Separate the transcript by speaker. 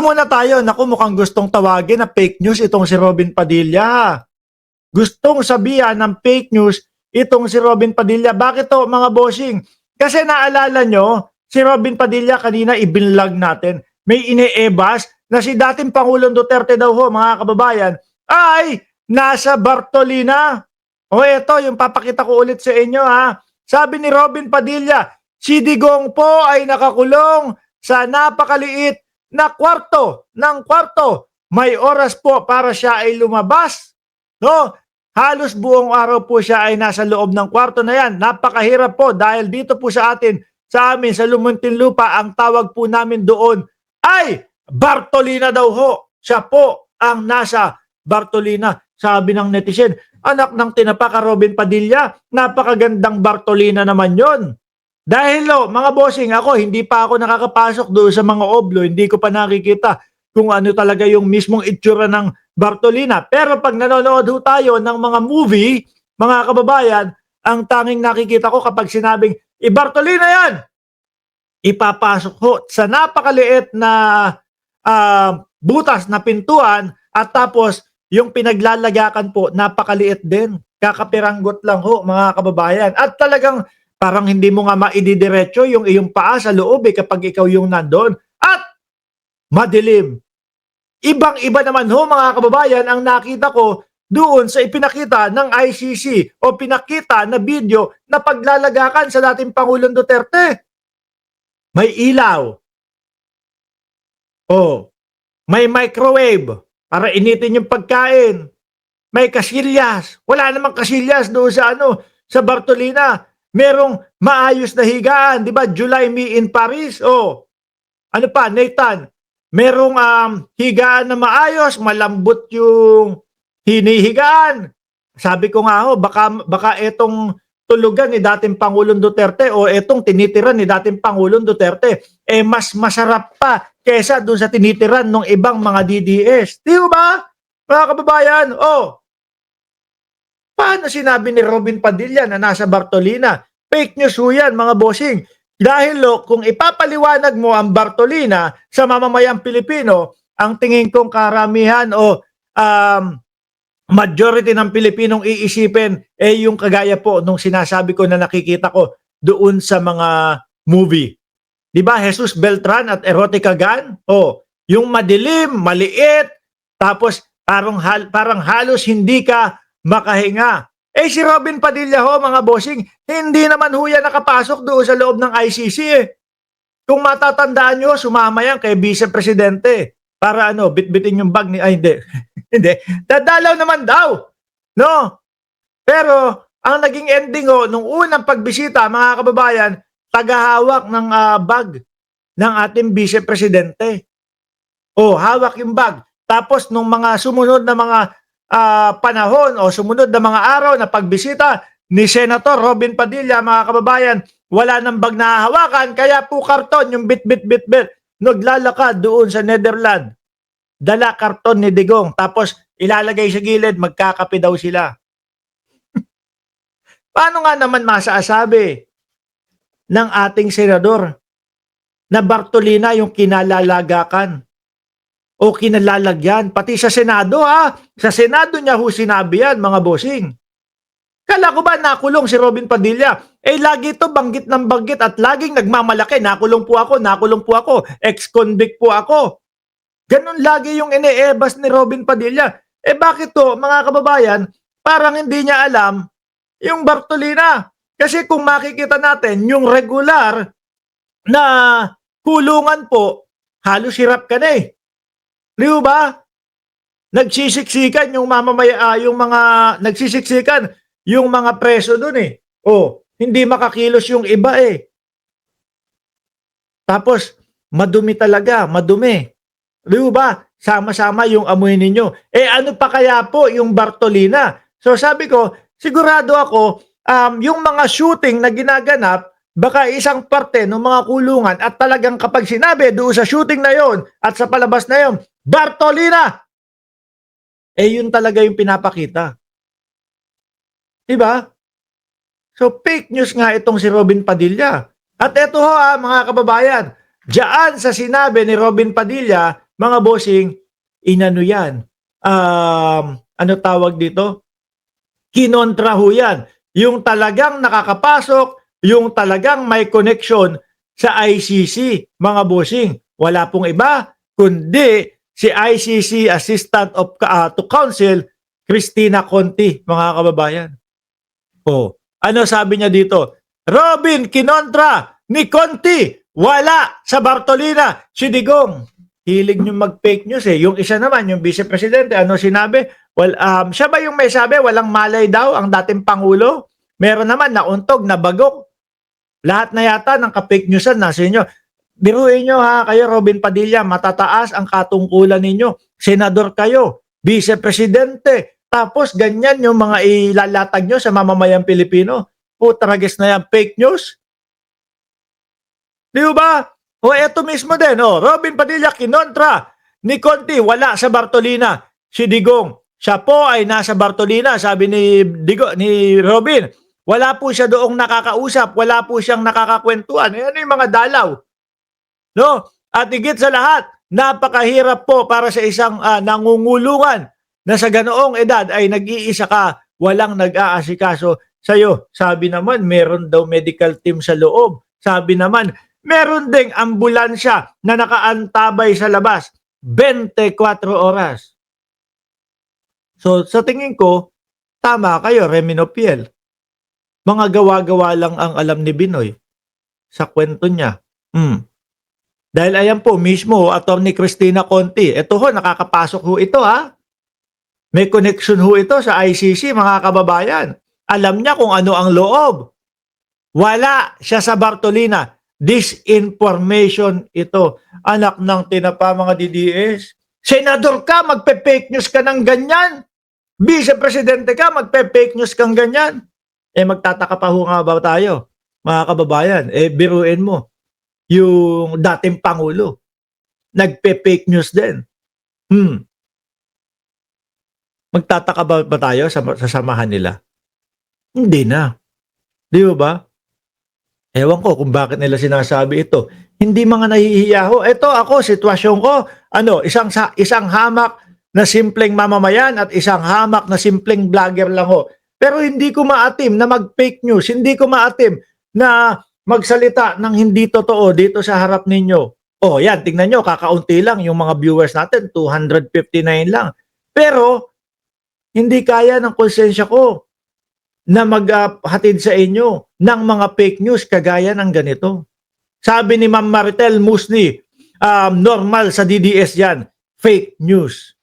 Speaker 1: Muna tayo, naku mukhang gustong tawagin na fake news itong si Robin Padilla. Gustong sabihan ng fake news itong si Robin Padilla. Bakit to mga bossing? Kasi naalala nyo, si Robin Padilla kanina ibinlag natin. May ine-ebas na si dating Pangulong Duterte daw ho, mga kababayan, ay nasa Bartolina. O eto, yung papakita ko ulit sa inyo ha. Sabi ni Robin Padilla, si Digong po ay nakakulong sa napakaliit na kwarto ng kwarto. May oras po para siya ay lumabas. No? Halos buong araw po siya ay nasa loob ng kwarto na yan. Napakahirap po dahil dito po sa atin, sa amin, sa Lumuntinlupa, ang tawag po namin doon ay Bartolina daw ho. Siya po ang nasa Bartolina. Sabi ng netizen, anak ng tinapa ka Robin Padilla, napakagandang Bartolina naman yon. Dahil mga bossing, ako, hindi pa ako nakakapasok doon sa mga oblo, hindi ko pa nakikita kung ano talaga yung mismong itsura ng Bartolina. Pero pag nanonood ho tayo ng mga movie, mga kababayan, ang tanging nakikita ko kapag sinabing, Bartolina yan! Ipapasok ho sa napakaliit na butas na pintuan at tapos yung pinaglalagakan po, napakaliit din. Kakapiranggot lang ho, mga kababayan. At talagang parang hindi mo nga maididiretso yung iyong paa sa loob kapag ikaw yung nandun. At madilim. Ibang-iba naman ho mga kababayan ang nakita ko doon sa ipinakita ng ICC o pinakita na video na paglalagakan sa dating Pangulong Duterte. May ilaw. May microwave para initin yung pagkain. May kasilyas. Wala namang kasilyas doon sa Bartolina. Merong maayos na higaan, di ba? July Me in Paris. Ano pa, Nathan? Merong higaan na maayos, malambot yung hinihigaan. Sabi ko nga baka etong tulugan ni dating Pangulong Duterte o etong tinitiran ni dating Pangulong Duterte mas masarap pa kesa doon sa tinitiran ng ibang mga DDS. Di ba? Mga kababayan, paano sinabi ni Robin Padilla na nasa Bartolina? Fake news ho yan, mga bossing. Dahil kung ipapaliwanag mo ang Bartolina sa mamamayang Pilipino, ang tingin kong karamihan majority ng Pilipinong iisipin yung kagaya po nung sinasabi ko na nakikita ko doon sa mga movie. Di ba? Jesus Beltran at Erotica Gun? Yung madilim, maliit, tapos parang halos hindi ka makahinga. Si Robin Padilla ho, mga bossing, hindi naman ho yan nakapasok doon sa loob ng ICC Kung matatandaan nyo, sumama yan kay Vice Presidente para bitbitin yung bag ni, hindi, hindi, dadalaw naman daw, no? Pero, ang naging ending nung unang pagbisita, mga kababayan, tagahawak ng bag ng ating Vice Presidente. Hawak yung bag. Tapos, nung mga sumunod na mga panahon o sumunod na mga araw na pagbisita ni Senator Robin Padilla, mga kababayan, wala nang bag na hahawakan, kaya po karton yung bit. Naglalakad doon sa Netherlands. Dala karton ni Digong. Tapos ilalagay sa gilid, magkakape daw sila. Paano nga naman masasabi ng ating senador na Bartolina yung kinalalagakan o kinalalagyan? Pati sa Senado Sa Senado niya sinabi yan, mga bossing. Kala ko ba nakulong si Robin Padilla? Lagi ito banggit ng banggit at laging nagmamalaki. Nakulong po ako. Ex-convict po ako. Ganon lagi yung ine-ebas ni Robin Padilla. Bakit to, mga kababayan, parang hindi niya alam yung Bartolina. Kasi kung makikita natin, yung regular na kulungan po, halos hirap ka na Di ba? Nagsisiksikan yung nagsisiksikan yung mga preso doon hindi makakilos yung iba Tapos, madumi talaga, madumi. Di ba? Sama-sama yung amoy ninyo. Ano pa kaya po yung Bartolina? So sabi ko, sigurado ako, yung mga shooting na ginaganap, baka isang parte ng mga kulungan at talagang kapag sinabi doon sa shooting na yon at sa palabas na yon, Bartolina! Yun talaga yung pinapakita. Diba? So fake news nga itong si Robin Padilla. At eto mga kababayan, diyan sa sinabi ni Robin Padilla mga bossing, inano yan, ano tawag dito? Kinontra ho yan. Yung talagang nakakapasok, yung talagang may connection sa ICC, mga bossing. Wala pong iba, kundi si ICC Assistant to Counsel, Christina Conti, mga kababayan. Oh, ano sabi niya dito? Robin kinontra ni Conti, wala sa Bartolina, si Digong. Hilig niyo mag-fake news eh. Yung isa naman, yung Vice Presidente, ano sinabi? Well, siya ba yung may sabi, walang malay daw ang dating Pangulo? Meron naman, nauntog, nabagok. Lahat na yata ng ka-fake newsan nasa inyo. Biruin nyo ha, kayo Robin Padilla, matataas ang katungkulan ninyo. Senador kayo, Vice Presidente, tapos ganyan yung mga ilalatag nyo sa mamamayang Pilipino. Putrages na yan, fake news. Di ba? O eto mismo din, Robin Padilla kinontra ni Conti, wala sa Bartolina. Si Digong, siya po ay nasa Bartolina, sabi ni Robin. Wala po siya doong nakakausap, wala po siyang nakakakwentuhan. Ano yung mga dalaw? No? At higit sa lahat, napakahirap po para sa isang nangungulungan na sa ganoong edad ay nag-iisa ka, walang nag-aasikaso sa'yo. Sabi naman, meron daw medical team sa loob. Sabi naman, meron ding ambulansya na nakaantabay sa labas 24 oras. So sa tingin ko, tama kayo, Remy Nopiel. Mga gawa-gawa lang ang alam ni Binoy sa kwento niya. Dahil ayan po mismo, Attorney Christina Conti, ito ho, nakakapasok ho ito ha. May connection ho ito sa ICC, mga kababayan. Alam niya kung ano ang loob. Wala siya sa Bartolina. Disinformation ito. Anak ng tinapa, mga DDS. Senador ka, magpe-fake news ka ng ganyan. Vice Presidente ka, magpe-fake news kang ganyan. Magtataka pa ho nga ba tayo, mga kababayan? Biruin mo, yung dating Pangulo, nagpe-fake news din. Magtataka ba tayo sa samahan nila? Hindi na. Di ba? Ewan ko kung bakit nila sinasabi ito. Hindi mga nahihiya ho. Ito ako, sitwasyon ko, isang hamak na simpleng mamamayan at isang hamak na simpleng vlogger lang ho. Pero hindi ko maatim na mag-fake news. Hindi ko maatim na magsalita ng hindi totoo dito sa harap ninyo. Yan, tingnan nyo, kakaunti lang yung mga viewers natin, 259 lang. Pero, hindi kaya ng konsensya ko na maghatid sa inyo ng mga fake news kagaya ng ganito. Sabi ni Ma'am Maritel Musni, normal sa DDS yan, fake news.